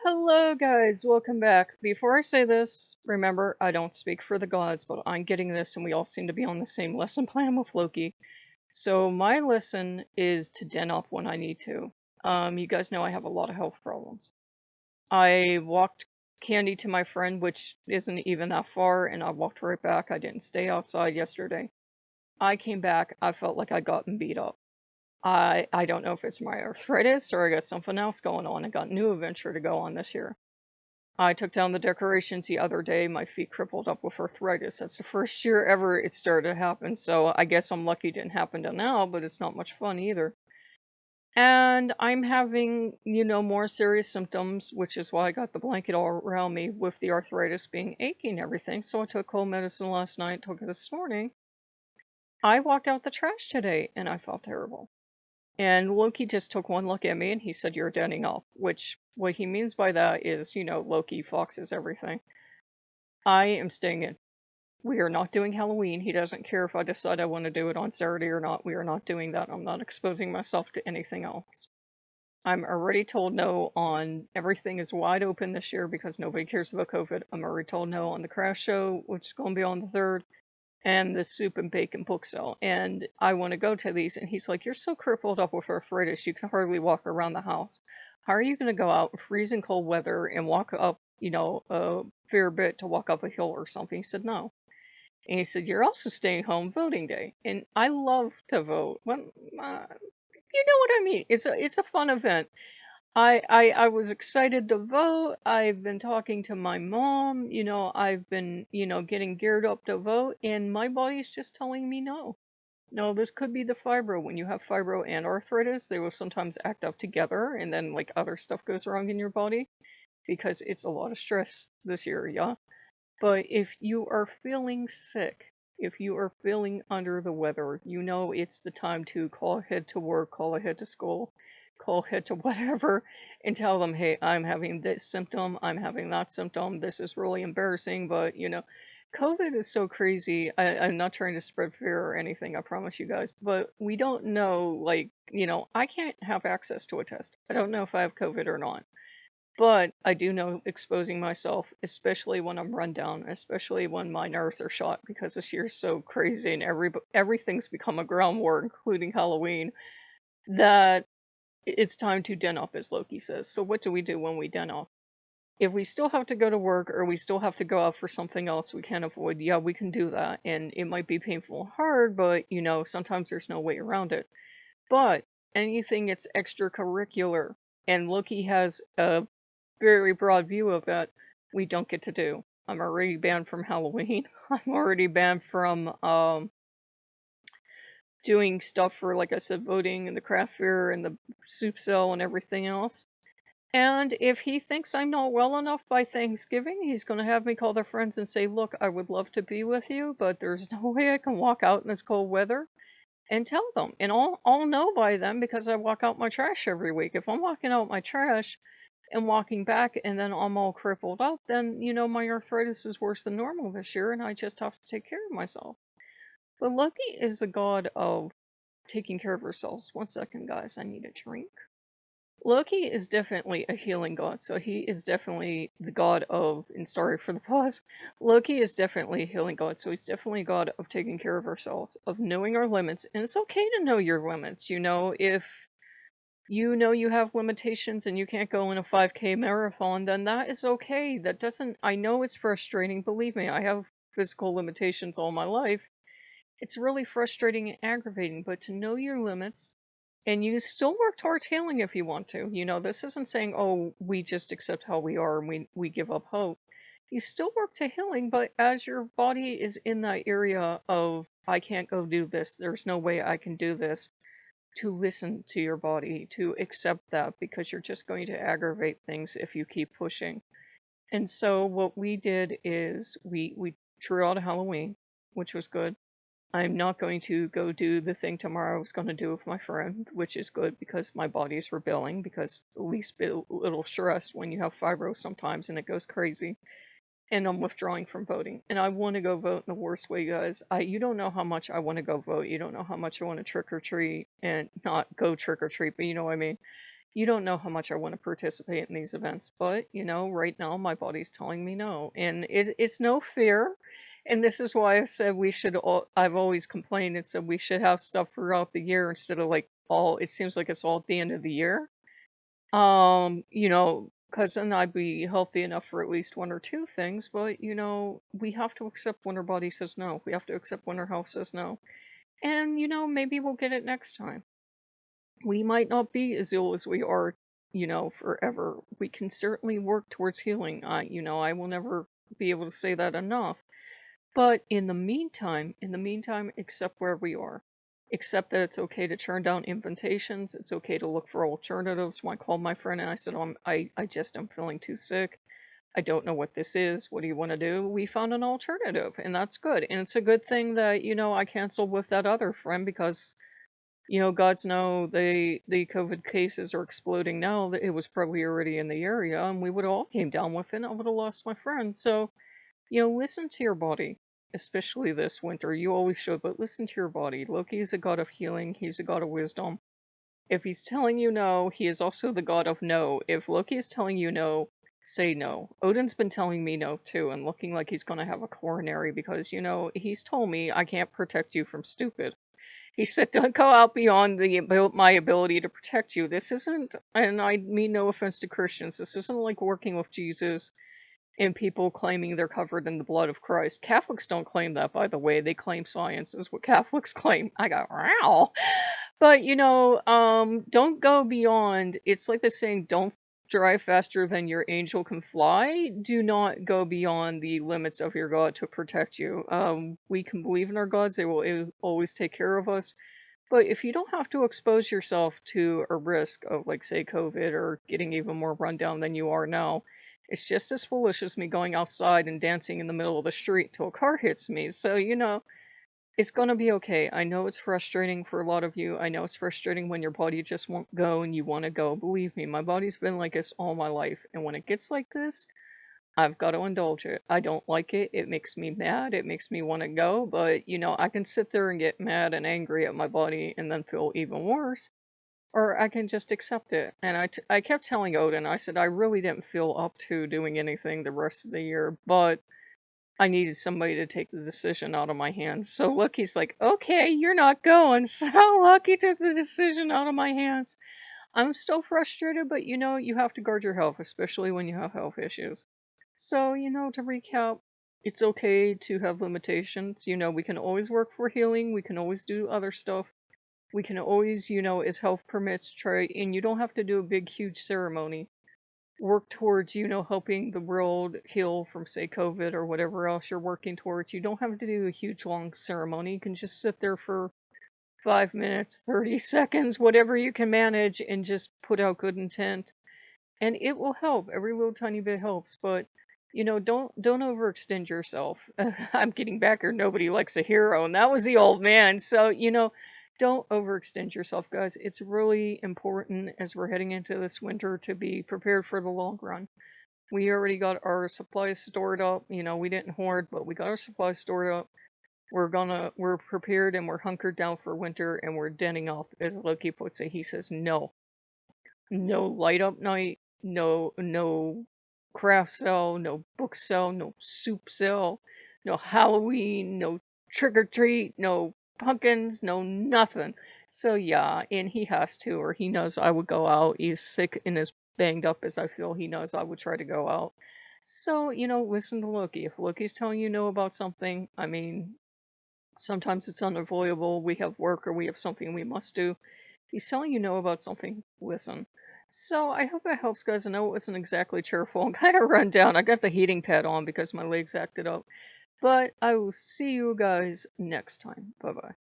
Hello, guys. Welcome back. Before I say this, remember, I don't speak for the gods, but I'm getting this, and we all seem to be on the same lesson plan with Loki. So, my lesson is to den up when I need to. You guys know I have a lot of health problems. I walked candy to my friend, which isn't even that far, and I walked right back. I didn't stay outside yesterday. I came back, I felt like I'd gotten beat up. I don't know if it's my arthritis or I got something else going on. I got new adventure to go on this year. I took down the decorations the other day, my feet crippled up with arthritis. That's the first year ever it started to happen, so I guess I'm lucky it didn't happen to now, but it's not much fun either. And I'm having, more serious symptoms, which is why I got the blanket all around me with the arthritis being achy and everything. So I took cold medicine last night, took it this morning. I walked out the trash today and I felt terrible. And Loki just took one look at me and he said, "You're denning up," which what he means by that is, Loki foxes everything. I am staying in. We are not doing Halloween. He doesn't care if I decide I want to do it on Saturday or not. We are not doing that. I'm not exposing myself to anything else. I'm already told no on everything is wide open this year because nobody cares about COVID. I'm already told no on the craft show, which is going to be on the 3rd, and the soup and bacon book sale. And I want to go to these. And he's like, "You're so crippled up with arthritis, you can hardly walk around the house. How are you going to go out in freezing cold weather and walk up, a fair bit to walk up a hill or something?" He said, "No." And he said, "You're also staying home voting day." And I love to vote. You know what I mean? It's a fun event. I was excited to vote. I've been talking to my mom. I've been, getting geared up to vote, and my body's just telling me no. No, this could be the fibro. When you have fibro and arthritis, they will sometimes act up together, and then like other stuff goes wrong in your body because it's a lot of stress this year, yeah. But if you are feeling sick, if you are feeling under the weather, it's the time to call ahead to work, call ahead to school, call ahead to whatever, and tell them, "Hey, I'm having this symptom, I'm having that symptom, this is really embarrassing," but COVID is so crazy. I'm not trying to spread fear or anything, I promise you guys, but we don't know, like, I can't have access to a test. I don't know if I have COVID or not. But I do know exposing myself, especially when I'm run down, especially when my nerves are shot because this year's so crazy and everything's become a ground war, including Halloween, that it's time to den up, as Loki says. So what do we do when we den up? If we still have to go to work or we still have to go out for something else we can't avoid, yeah, we can do that. And it might be painful and hard, but sometimes there's no way around it. But anything that's extracurricular, and Loki has a very broad view of that, we don't get to do. I'm already banned from Halloween. I'm already banned from doing stuff for, like I said, voting and the craft fair and the soup sale and everything else. And if he thinks I'm not well enough by Thanksgiving, he's going to have me call their friends and say, "Look, I would love to be with you, but there's no way I can walk out in this cold weather," and tell them. And I'll know by then because I walk out my trash every week. If I'm walking out my trash and walking back and then I'm all crippled up, then my arthritis is worse than normal this year and I just have to take care of myself. But Loki is a god of taking care of ourselves. One second, guys, I need a drink. Loki is definitely a healing god, so he is definitely the god of, and sorry for the pause, Loki is definitely a healing god, so he's definitely a god of taking care of ourselves, of knowing our limits, and it's okay to know your limits. If you have limitations and you can't go in a 5K marathon, then that is okay. That doesn't, I know it's frustrating. Believe me, I have physical limitations all my life. It's really frustrating and aggravating, but to know your limits and you still work towards healing if you want to. This isn't saying, "Oh, we just accept how we are and we give up hope." You still work to healing, but as your body is in that area of, "I can't go do this, there's no way I can do this," to listen to your body, to accept that because you're just going to aggravate things if you keep pushing. And so what we did is we drew out a Halloween, which was good. I'm not going to go do the thing tomorrow I was going to do with my friend, which is good because my body's rebelling because at least a little stressed when you have fibro sometimes and it goes crazy. And I'm withdrawing from voting. And I want to go vote in the worst way, guys. You don't know how much I want to go vote. You don't know how much I want to trick or treat and not go trick or treat, but you know what I mean. You don't know how much I want to participate in these events, but right now my body's telling me no, and it's no fear. And this is why I said we should all. I've always complained and said we should have stuff throughout the year instead of like all. It seems like it's all at the end of the year. Because then I'd be healthy enough for at least one or two things. But we have to accept when our body says no. We have to accept when our health says no, and maybe we'll get it next time. We might not be as ill as we are, forever. We can certainly work towards healing. I will never be able to say that enough. But in the meantime, accept where we are. Accept that it's okay to turn down invitations. It's okay to look for alternatives. When I called my friend and I said, I just am feeling too sick. I don't know what this is. What do you want to do? We found an alternative, and that's good. And it's a good thing that, I canceled with that other friend because gods know the COVID cases are exploding now. It was probably already in the area, and we would have all came down with it, and I would have lost my friend. So, listen to your body, especially this winter. You always should, but listen to your body. Loki is a god of healing. He's a god of wisdom. If he's telling you no, he is also the god of no. If Loki is telling you no, say no. Odin's been telling me no too, and looking like he's going to have a coronary because, he's told me I can't protect you from stupid. He said, "Don't go out beyond my ability to protect you. This isn't, and I mean no offense to Christians, this isn't like working with Jesus and people claiming they're covered in the blood of Christ. Catholics don't claim that, by the way. They claim science is what Catholics claim." I got, wow. But, don't go beyond. It's like the saying, don't drive faster than your angel can fly. Do not go beyond the limits of your God to protect you. We can believe in our gods, they will always take care of us. But if you don't have to expose yourself to a risk of, like, say, COVID or getting even more rundown than you are now, it's just as foolish as me going outside and dancing in the middle of the street till a car hits me. So, it's gonna be okay. I know it's frustrating for a lot of you. I know it's frustrating when your body just won't go and you want to go. Believe me, my body's been like this all my life. And when it gets like this, I've got to indulge it. I don't like it. It makes me mad. It makes me want to go. But, I can sit there and get mad and angry at my body and then feel even worse. Or I can just accept it. And I kept telling Odin, I said, I really didn't feel up to doing anything the rest of the year, but I needed somebody to take the decision out of my hands. So Loki's like, okay, you're not going. So Loki took the decision out of my hands. I'm still frustrated, but you have to guard your health, especially when you have health issues. So, to recap, it's okay to have limitations. We can always work for healing. We can always do other stuff. We can always, as health permits, try, and you don't have to do a big, huge ceremony. Work towards, helping the world heal from, say, COVID or whatever else you're working towards. You don't have to do a huge long ceremony. You can just sit there for 5 minutes, 30 seconds, whatever you can manage, and just put out good intent. And it will help. Every little tiny bit helps, but don't overextend yourself. I'm getting back here. Nobody likes a hero, and that was the old man. So, don't overextend yourself, guys. It's really important as we're heading into this winter to be prepared for the long run. We already got our supplies stored up. We didn't hoard, but we got our supplies stored up. We're prepared and we're hunkered down for winter and we're denning up, as Loki puts it. He says, no light up night, no craft sale, no book sale, no soup sale, no Halloween, no trick or treat, no pumpkins, no nothing. So yeah, and he has to, or he knows I would go out. He's sick and as banged up as I feel. He knows I would try to go out. So, listen to Loki. If Loki's telling you no about something, I mean, sometimes it's unavoidable. We have work or we have something we must do. He's telling you no about something, listen. So I hope that helps, guys. I know it wasn't exactly cheerful and kind of run down. I got the heating pad on because my legs acted up. But I will see you guys next time. Bye bye.